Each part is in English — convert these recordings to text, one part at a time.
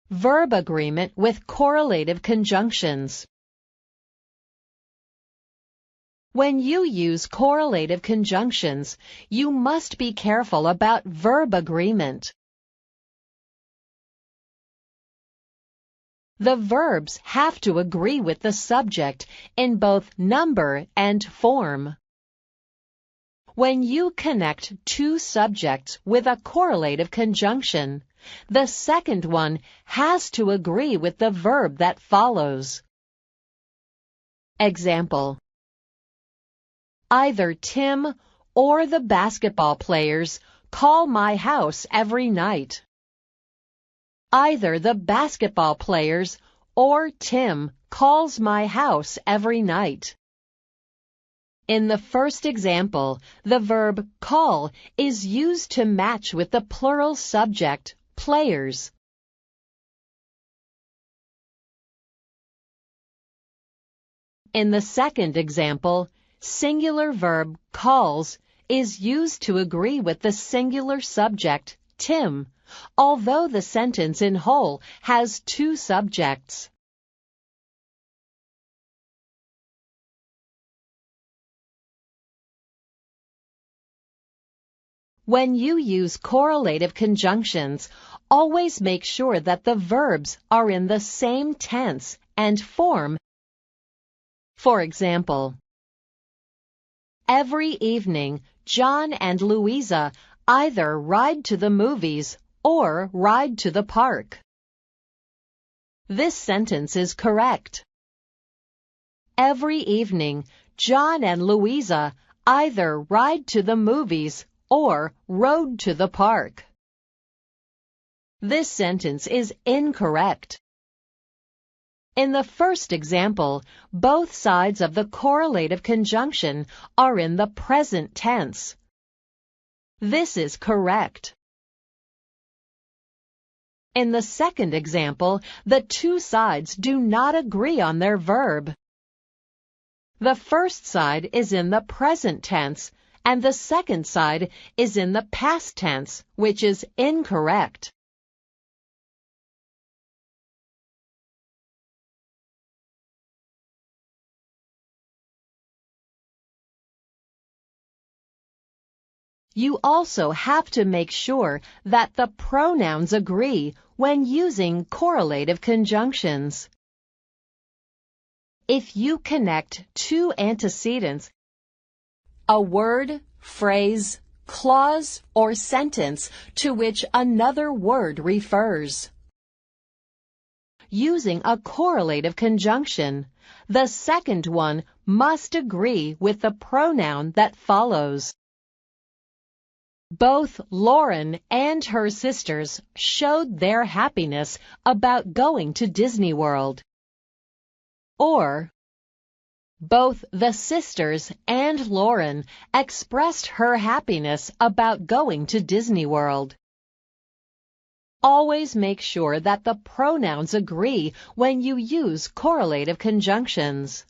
Verb agreement with correlative conjunctions. When you use correlative conjunctions, you must be careful about verb agreement. The verbs have to agree with the subject in both number and form. When you connect two subjects with a correlative conjunction, the second one has to agree with the verb that follows. Example: either Tim or the basketball players call my house every night. Either the basketball players or Tim calls my house every night. In the first example, the verb call is used to match with the plural subject, players. In the second example, singular verb calls is used to agree with the singular subject, Tim, although the sentence in whole has two subjects. When you use correlative conjunctions, always make sure that the verbs are in the same tense and form. For example, every evening, John and Louisa either ride to the movies or ride to the park. This sentence is correct. Every evening, John and Louisa either ride to the movies or rode to the park. This sentence is incorrect. In the first example, both sides of the correlative conjunction are in the present tense. This is correct. In the second example, the two sides do not agree on their verb. The first side is in the present tense, and the second side is in the past tense, which is incorrect. You also have to make sure that the pronouns agree when using correlative conjunctions. If you connect two antecedents, a word, phrase, clause, or sentence to which another word refers, using a correlative conjunction, the second one must agree with the pronoun that follows. Both Lauren and her sisters showed their happiness about going to Disney World. Or, both the sisters and Lauren expressed her happiness about going to Disney World. Always make sure that the pronouns agree when you use correlative conjunctions.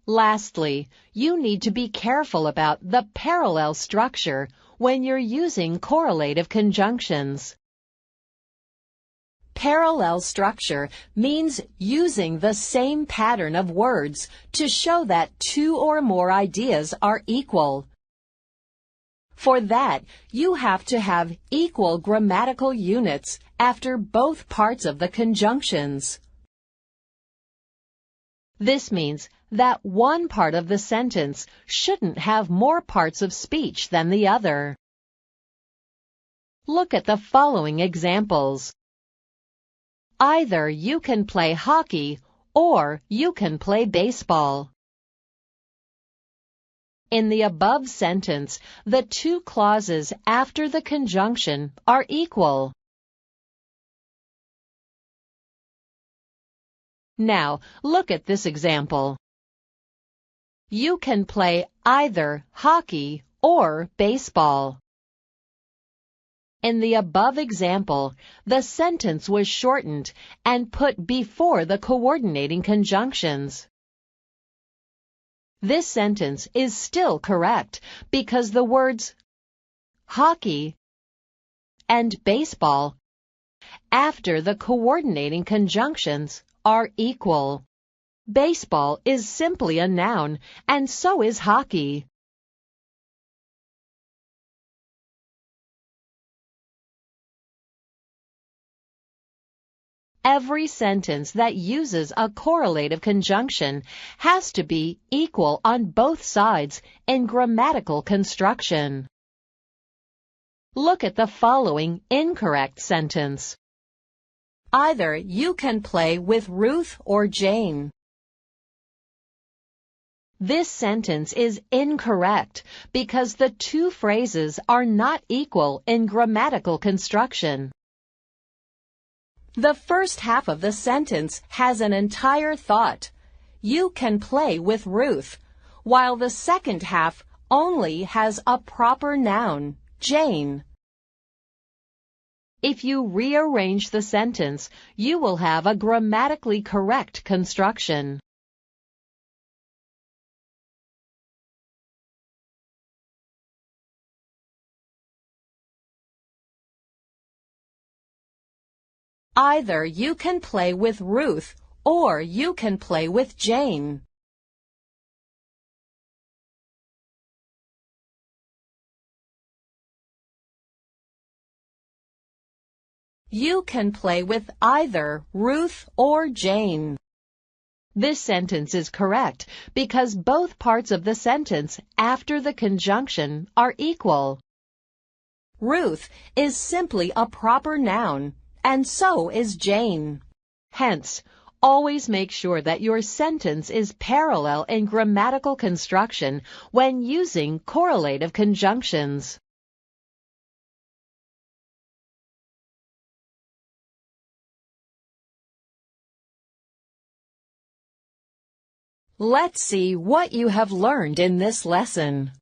Lastly, you need to be careful about the parallel structure when you're using correlative conjunctions. Parallel structure means using the same pattern of words to show that two or more ideas are equal. For that, you have to have equal grammatical units after both parts of the conjunctions. This means that one part of the sentence shouldn't have more parts of speech than the other. Look at the following examples. Either you can play hockey or you can play baseball. In the above sentence, the two clauses after the conjunction are equal. Now, look at this example. You can play either hockey or baseball. In the above example, the sentence was shortened and put before the coordinating conjunctions. This sentence is still correct because the words hockey and baseball after the coordinating conjunctions are equal. Baseball is simply a noun, and so is hockey. Every sentence that uses a correlative conjunction has to be equal on both sides in grammatical construction. Look at the following incorrect sentence. Either you can play with Ruth or Jane. This sentence is incorrect because the two phrases are not equal in grammatical construction. The first half of the sentence has an entire thought. You can play with Ruth, while the second half only has a proper noun, Jane. If you rearrange the sentence, you will have a grammatically correct construction. Either you can play with Ruth or you can play with Jane. You can play with either Ruth or Jane. This sentence is correct because both parts of the sentence after the conjunction are equal. Ruth is simply a proper noun, and so is Jane. Hence, always make sure that your sentence is parallel in grammatical construction when using correlative conjunctions. Let's see what you have learned in this lesson.